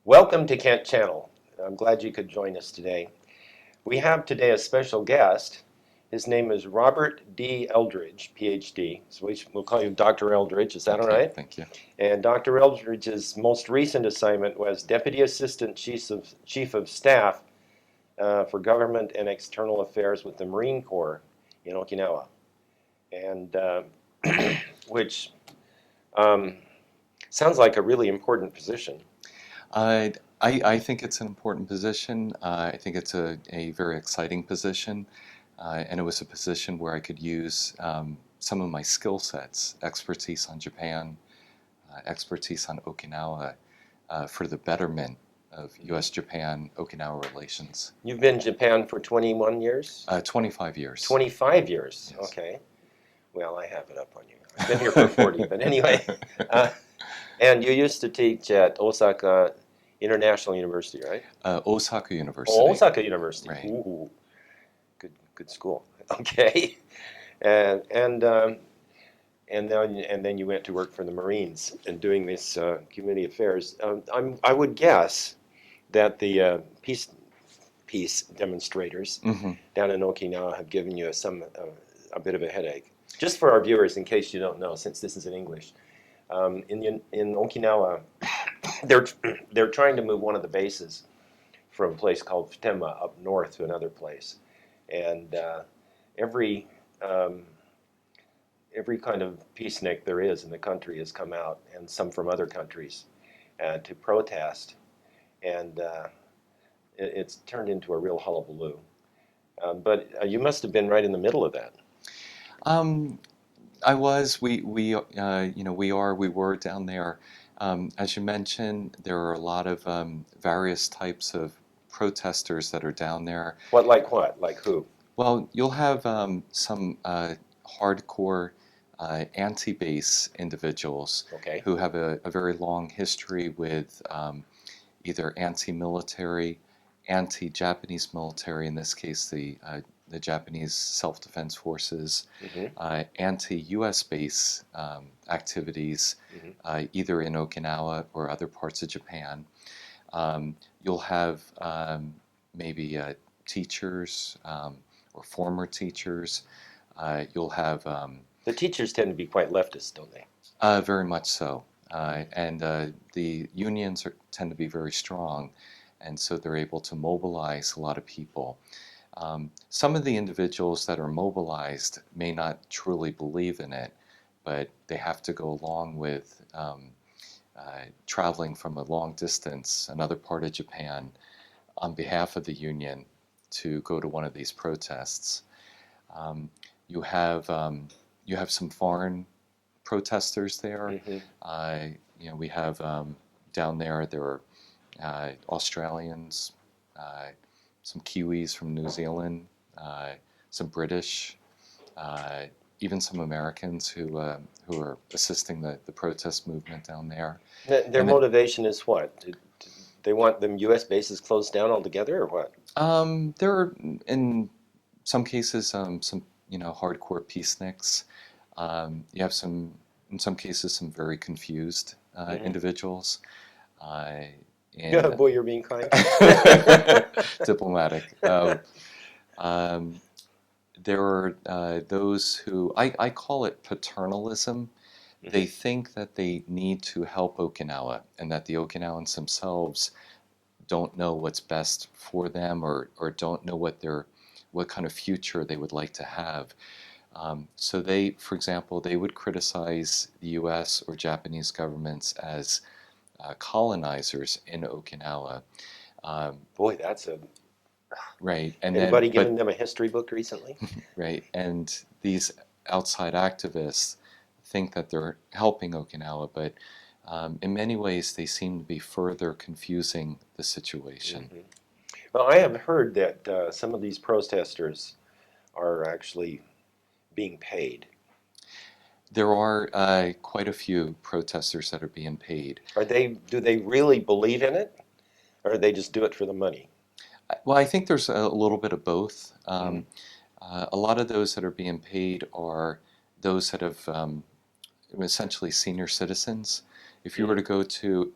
Welcome to Kent Channel. I'm glad you could join us today. We have today a special guest. His name is Robert D. Eldridge, PhD. So we'll call you Dr. Eldridge, is that all Okay, right? thank you. And Dr. Eldridge's most recent assignment was Deputy Assistant Chief of Staff for Government and External Affairs with the Marine Corps in Okinawa, and which um, sounds like a really important position. I, I think it's an important position. I think it's a very exciting position, and it was a position where I could use some of my skill sets, expertise on Japan, expertise on Okinawa, for the betterment of U.S.-Japan Okinawa relations. You've been in Japan for 21 years? 25 years. 25 years, Yes. okay. Well, I have it up on you. I've been here for 40, but anyway. Uh, and you used to teach at Osaka International University, right? Osaka Oh, University. Osaka University. Right. Ooh, good school. Okay. And and um, and then you went to work for the Marines and doing this community affairs. I would guess that the peace demonstrators Hmm. down in Okinawa have given you a bit of a headache. Just for our viewers, in case you don't know, since this is in English, in Okinawa, they're they're trying to move one of the bases from a place called Futema up north to another place, and every um, every kind of peacenik there is in the country has come out, and some from other countries, to protest, and it's turned into a real hullabaloo. But you must have been right in the middle of that. Um, I was. We were down there. As you mentioned, there are a lot of various types of protesters that are down there. What, like what? Like who? Well, you'll have some hardcore anti-base individuals Okay. who have a very long history with either anti-military, anti-Japanese military, in this case the Japanese Self-Defense Forces, Hmm. anti-US base activities, Hmm. either in Okinawa or other parts of Japan. You'll have maybe teachers or former teachers. You'll have The teachers tend to be quite leftist, don't they? very much so. And the unions tend to be very strong, and so they're able to mobilize a lot of people. Some of the individuals that are mobilized may not truly believe in it, but they have to go along with traveling from a long distance, another part of Japan, on behalf of the union to go to one of these protests. Um, you have you have some foreign protesters there. Hmm. Uh, we have down there are Australians, uh, some Kiwis from New Zealand, uh, some British, uh, even some Americans who are assisting the protest movement down there. Their And then, motivation is what? They want them U.S. bases closed down altogether, or what? there are in some cases some hardcore peaceniks. You have some in some cases some very confused Hmm. individuals. Uh, and Boy, you're being kind. diplomatic. Um, there are those who I call it paternalism. They Hmm. think that they need to help Okinawa and that the Okinawans themselves don't know what's best for them or don't know what kind of future they would like to have. So they, for example, they would criticize the U.S. or Japanese governments as colonizers in Okinawa. Um, Boy, that's a. right, and then Anybody but given them a history book recently? right, and these outside activists think that they're helping Okinawa, but in many ways they seem to be further confusing the situation. Hmm. Well, I have heard that some of these protesters are actually being paid. There are quite a few protesters that are being paid. Do they really believe in it, or do they just do it for the money? Well, I think there's a little bit of both. Hmm. A lot of those that are being paid are those that have essentially senior citizens. If you were Hmm. to go to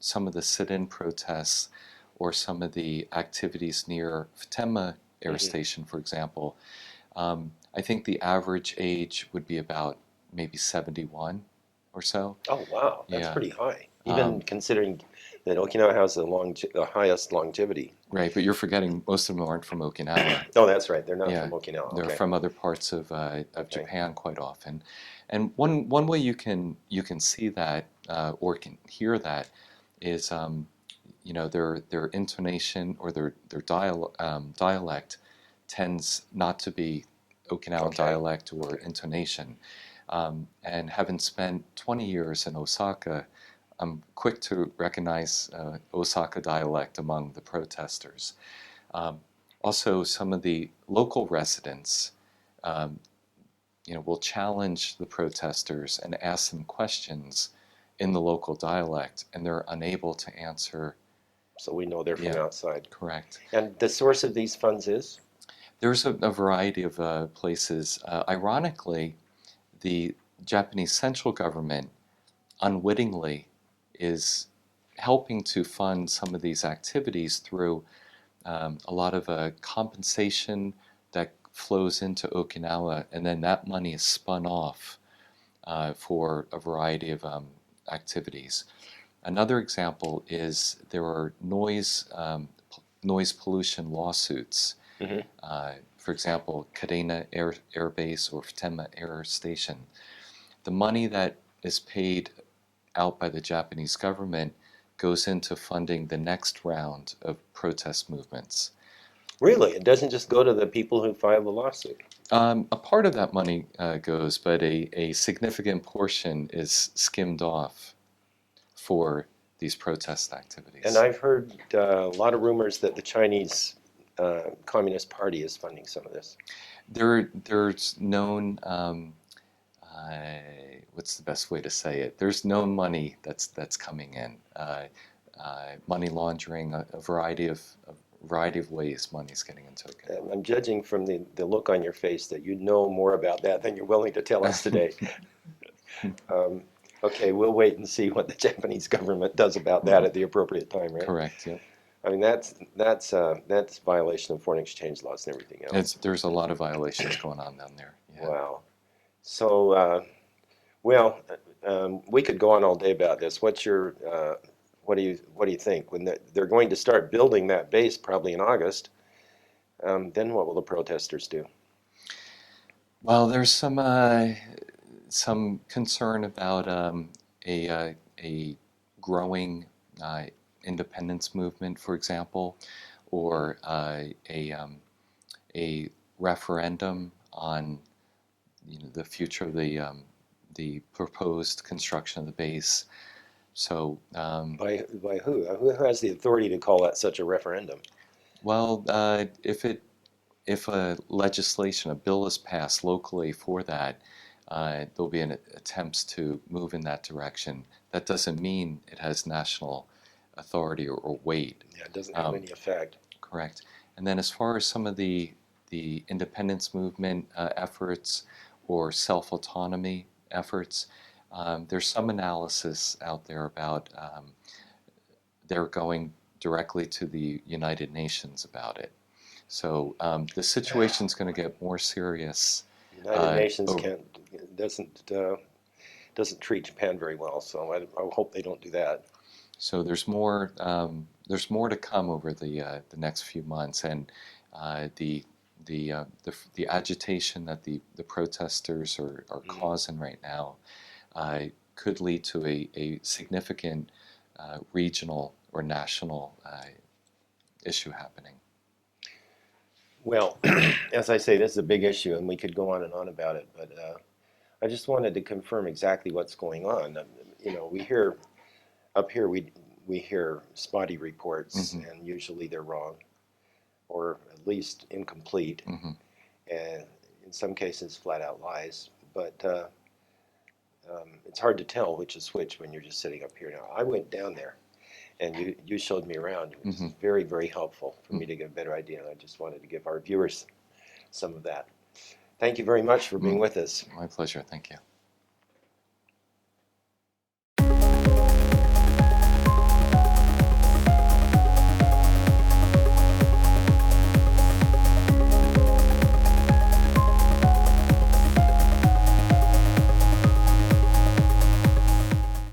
some of the sit-in protests or some of the activities near Futenma Air Station, for example, I think the average age would be about maybe 71 or so. Oh, wow, that's Yeah. pretty high, even considering that Okinawa has the highest longevity. Right, but you're forgetting most of them aren't from Okinawa. Oh, that's right. They're not Yeah, from Okinawa. they're Okay. from other parts of Japan quite often. And one way you can see that or can hear that is their intonation or their dialect tends not to be Okinawan Okay. dialect or intonation. And having spent 20 years in Osaka, I'm quick to recognize Osaka dialect among the protesters. Um, Also, some of the local residents, um, will challenge the protesters and ask them questions in the local dialect, and they're unable to answer. So we know they're from Yeah, outside. correct. And the source of these funds is? There's a variety of places. Ironically, the Japanese central government unwittingly is helping to fund some of these activities through a lot of compensation that flows into Okinawa, and then that money is spun off for a variety of activities. Another example is there are noise pollution lawsuits. Hmm. For example, Kadena Air Base or Futenma Air Station. The money that is paid out by the Japanese government goes into funding the next round of protest movements. Really? It doesn't just go to the people who filed the lawsuit? A part of that money goes, but a significant portion is skimmed off for these protest activities. And I've heard a lot of rumors that the Chinese Communist Party is funding some of this. There's known, what's the best way to say it? There's known money that's coming in. Money laundering, a variety of ways money's getting into it. And I'm judging from the look on your face that you know more about that than you're willing to tell us today. Okay, we'll wait and see what the Japanese government does about that at the appropriate time, right? Correct. Yep. I mean, that's violation of foreign exchange laws and everything else. There's a lot of violations going on down there. Yeah. Wow. So, well, we could go on all day about this. What do you think? When they're going to start building that base probably in August, then what will the protesters do? Well, there's some concern about a growing independence movement, for example, or a referendum on the future of the proposed construction of the base. So, By who? Who has the authority to call that such a referendum? well, if a legislation, a bill is passed locally for that, there'll be attempts to move in that direction. That doesn't mean it has national authority or weight. Yeah, it doesn't have any effect. Correct. And then as far as some of the independence movement efforts or self-autonomy efforts, there's some analysis out there about they're going directly to the United Nations about it. So the situation's going to get more serious. United Nations over- doesn't treat Japan very well, so I hope they don't do that. So there's more to come over the next few months, and the agitation that the protesters are causing right now could lead to a significant regional or national issue happening. Well, as I say, this is a big issue, and we could go on and on about it, but I just wanted to confirm exactly what's going on. We hear up here we hear spotty reports, and usually they're wrong, or at least incomplete, and in some cases flat out lies. But it's hard to tell which is which when you're just sitting up here. Now, I went down there, and you showed me around. It was very, very helpful for me to get a better idea, and I just wanted to give our viewers some of that. Thank you very much for being with us. My pleasure. Thank you.